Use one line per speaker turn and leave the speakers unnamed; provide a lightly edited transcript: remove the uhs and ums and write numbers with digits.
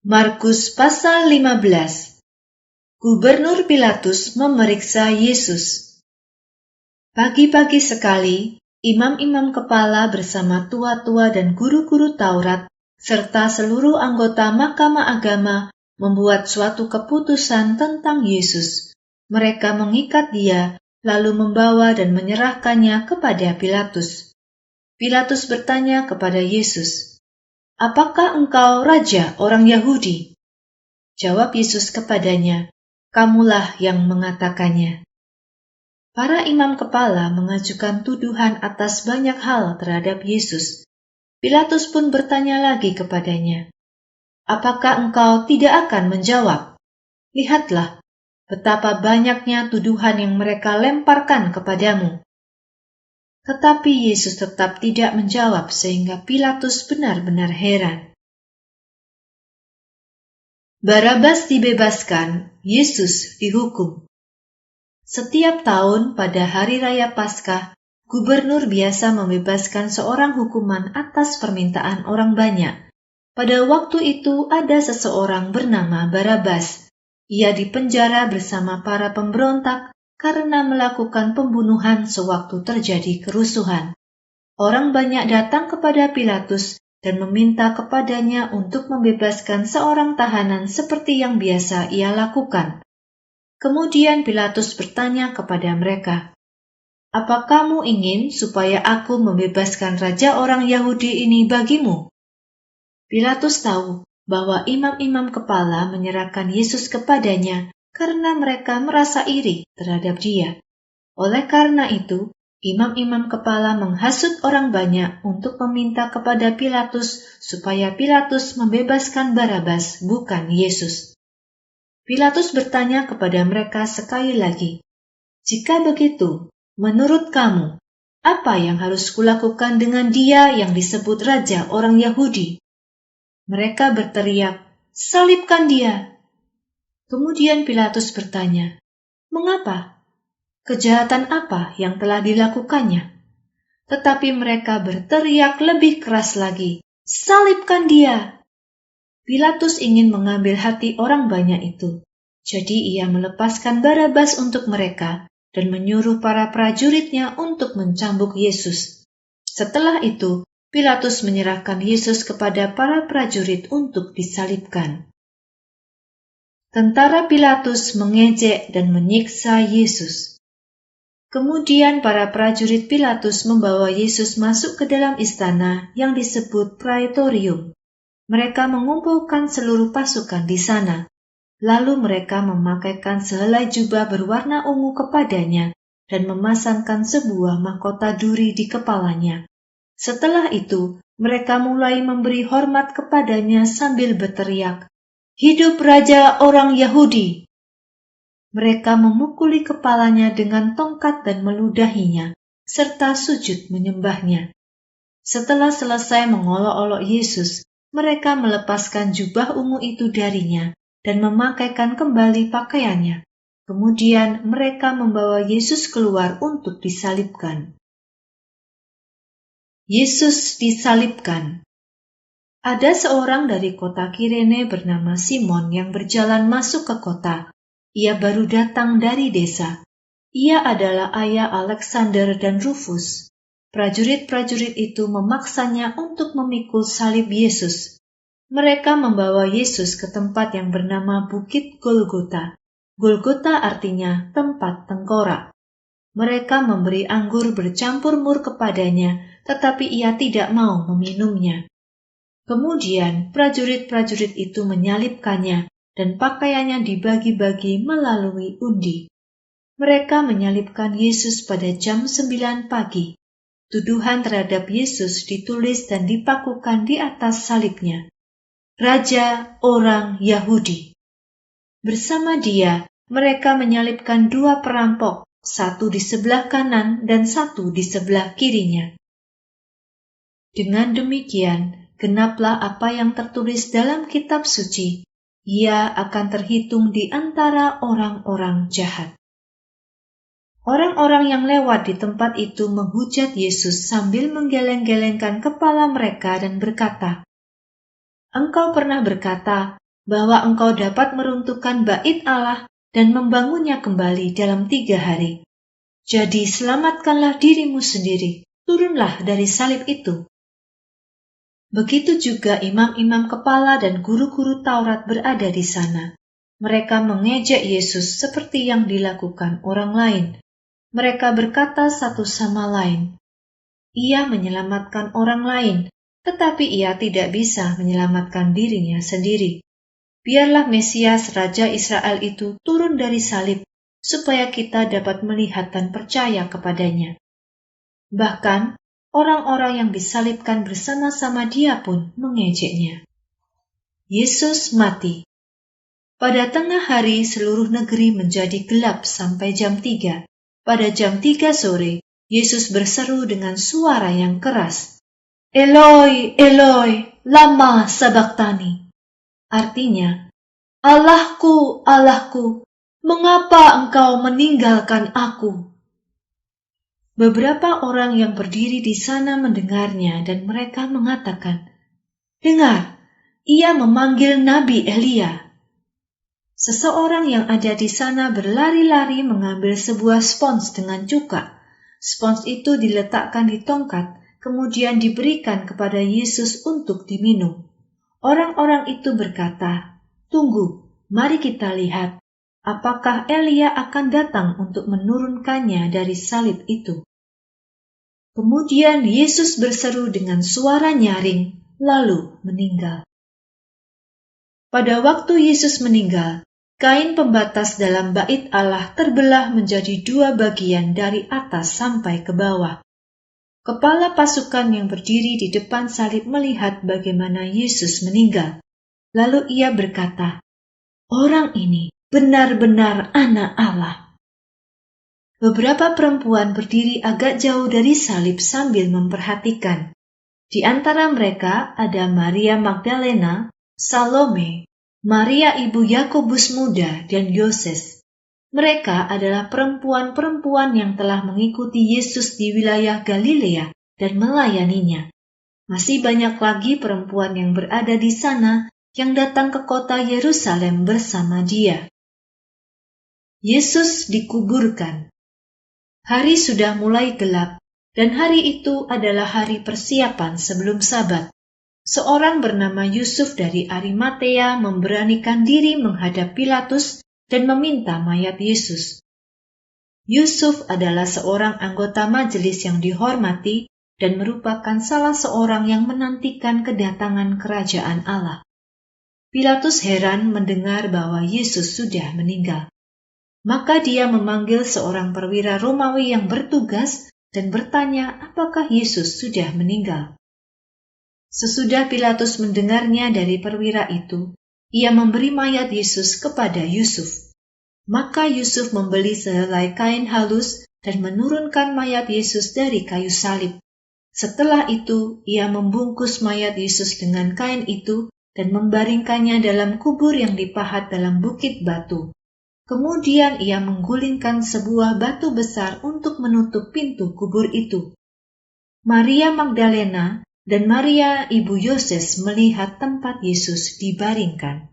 Markus pasal 15. Gubernur Pilatus memeriksa Yesus. Pagi-pagi sekali, imam-imam kepala bersama tua-tua dan guru-guru Taurat, serta seluruh anggota Mahkamah Agama membuat suatu keputusan tentang Yesus. Mereka mengikat dia, lalu membawa dan menyerahkannya kepada Pilatus. Pilatus bertanya kepada Yesus, "Apakah engkau raja orang Yahudi?" Jawab Yesus kepadanya, "Kamulah yang mengatakannya." Para imam kepala mengajukan tuduhan atas banyak hal terhadap Yesus. Pilatus pun bertanya lagi kepadanya, "Apakah engkau tidak akan menjawab? Lihatlah, betapa banyaknya tuduhan yang mereka lemparkan kepadamu." Tetapi Yesus tetap tidak menjawab sehingga Pilatus benar-benar heran. Barabas dibebaskan, Yesus dihukum. Setiap tahun pada Hari Raya Paskah, gubernur biasa membebaskan seorang hukuman atas permintaan orang banyak. Pada waktu itu ada seseorang bernama Barabas. Ia dipenjara bersama para pemberontak karena melakukan pembunuhan sewaktu terjadi kerusuhan. Orang banyak datang kepada Pilatus dan meminta kepadanya untuk membebaskan seorang tahanan seperti yang biasa ia lakukan. Kemudian Pilatus bertanya kepada mereka, "Apa kamu ingin supaya aku membebaskan raja orang Yahudi ini bagimu?" Pilatus tahu bahwa imam-imam kepala menyerahkan Yesus kepadanya karena mereka merasa iri terhadap dia. Oleh karena itu, imam-imam kepala menghasut orang banyak untuk meminta kepada Pilatus supaya Pilatus membebaskan Barabas, bukan Yesus. Pilatus bertanya kepada mereka sekali lagi, "Jika begitu, menurut kamu, apa yang harus kulakukan dengan dia yang disebut raja orang Yahudi?" Mereka berteriak, "Salibkan dia!" Kemudian Pilatus bertanya, "Mengapa? Kejahatan apa yang telah dilakukannya?" Tetapi mereka berteriak lebih keras lagi, "Salibkan dia!" Pilatus ingin mengambil hati orang banyak itu. Jadi ia melepaskan Barabas untuk mereka dan menyuruh para prajuritnya untuk mencambuk Yesus. Setelah itu, Pilatus menyerahkan Yesus kepada para prajurit untuk disalibkan. Tentara Pilatus mengejek dan menyiksa Yesus. Kemudian para prajurit Pilatus membawa Yesus masuk ke dalam istana yang disebut Praetorium. Mereka mengumpulkan seluruh pasukan di sana. Lalu mereka memakaikan sehelai jubah berwarna ungu kepadanya dan memasangkan sebuah mahkota duri di kepalanya. Setelah itu, mereka mulai memberi hormat kepadanya sambil berteriak, "Hidup Raja orang Yahudi!" Mereka memukuli kepalanya dengan tongkat dan meludahinya, serta sujud menyembahnya. Setelah selesai mengolok-olok Yesus, mereka melepaskan jubah ungu itu darinya dan memakaikan kembali pakaiannya. Kemudian mereka membawa Yesus keluar untuk disalibkan. Yesus disalibkan. Ada seorang dari kota Kirene bernama Simon yang berjalan masuk ke kota. Ia baru datang dari desa. Ia adalah ayah Alexander dan Rufus. Prajurit-prajurit itu memaksanya untuk memikul salib Yesus. Mereka membawa Yesus ke tempat yang bernama Bukit Golgota. Golgota artinya tempat tengkorak. Mereka memberi anggur bercampur mur kepadanya, tetapi ia tidak mau meminumnya. Kemudian prajurit-prajurit itu menyalibkannya, dan pakaiannya dibagi-bagi melalui undi. Mereka menyalibkan Yesus pada jam 9 pagi. Tuduhan terhadap Yesus ditulis dan dipakukan di atas salibnya. Raja orang Yahudi. Bersama dia, mereka menyalibkan dua perampok, satu di sebelah kanan dan satu di sebelah kirinya. Dengan demikian, genaplah apa yang tertulis dalam kitab suci. Ia akan terhitung di antara orang-orang jahat. Orang-orang yang lewat di tempat itu menghujat Yesus sambil menggeleng-gelengkan kepala mereka dan berkata, "Engkau pernah berkata, bahwa engkau dapat meruntuhkan bait Allah dan membangunnya kembali dalam 3 hari. Jadi selamatkanlah dirimu sendiri, turunlah dari salib itu. Begitu juga imam-imam kepala dan guru-guru Taurat berada di sana. Mereka mengejek Yesus seperti yang dilakukan orang lain. Mereka berkata satu sama lain, "Ia menyelamatkan orang lain, tetapi ia tidak bisa menyelamatkan dirinya sendiri. Biarlah Mesias Raja Israel itu turun dari salib, supaya kita dapat melihat dan percaya kepadanya." Bahkan, orang-orang yang disalibkan bersama-sama dia pun mengejeknya. Yesus mati. Pada tengah hari seluruh negeri menjadi gelap sampai jam 3. Pada jam 3 sore, Yesus berseru dengan suara yang keras, "Eloi, Eloi, lama sabachthani." Artinya, "Allahku, Allahku, mengapa engkau meninggalkan aku?" Beberapa orang yang berdiri di sana mendengarnya dan mereka mengatakan, "Dengar, ia memanggil Nabi Elia." Seseorang yang ada di sana berlari-lari mengambil sebuah spons dengan cuka. Spons itu diletakkan di tongkat, kemudian diberikan kepada Yesus untuk diminum. Orang-orang itu berkata, "Tunggu, mari kita lihat, apakah Elia akan datang untuk menurunkannya dari salib itu." Kemudian Yesus berseru dengan suara nyaring, lalu meninggal. Pada waktu Yesus meninggal, kain pembatas dalam bait Allah terbelah menjadi 2 bagian dari atas sampai ke bawah. Kepala pasukan yang berdiri di depan salib melihat bagaimana Yesus meninggal. Lalu ia berkata, "Orang ini benar-benar anak Allah." Beberapa perempuan berdiri agak jauh dari salib sambil memperhatikan. Di antara mereka ada Maria Magdalena, Salome, Maria ibu Yakobus muda, dan Yoses. Mereka adalah perempuan-perempuan yang telah mengikuti Yesus di wilayah Galilea dan melayaninya. Masih banyak lagi perempuan yang berada di sana yang datang ke kota Yerusalem bersama dia. Yesus dikuburkan. Hari sudah mulai gelap, dan hari itu adalah hari persiapan sebelum Sabat. Seorang bernama Yusuf dari Arimatea memberanikan diri menghadap Pilatus dan meminta mayat Yesus. Yusuf adalah seorang anggota majelis yang dihormati dan merupakan salah seorang yang menantikan kedatangan kerajaan Allah. Pilatus heran mendengar bahwa Yesus sudah meninggal. Maka dia memanggil seorang perwira Romawi yang bertugas dan bertanya apakah Yesus sudah meninggal. Sesudah Pilatus mendengarnya dari perwira itu, ia memberi mayat Yesus kepada Yusuf. Maka Yusuf membeli sehelai kain halus dan menurunkan mayat Yesus dari kayu salib. Setelah itu, ia membungkus mayat Yesus dengan kain itu dan membaringkannya dalam kubur yang dipahat dalam bukit batu. Kemudian ia menggulingkan sebuah batu besar untuk menutup pintu kubur itu. Maria Magdalena dan Maria ibu Yoses melihat tempat Yesus dibaringkan.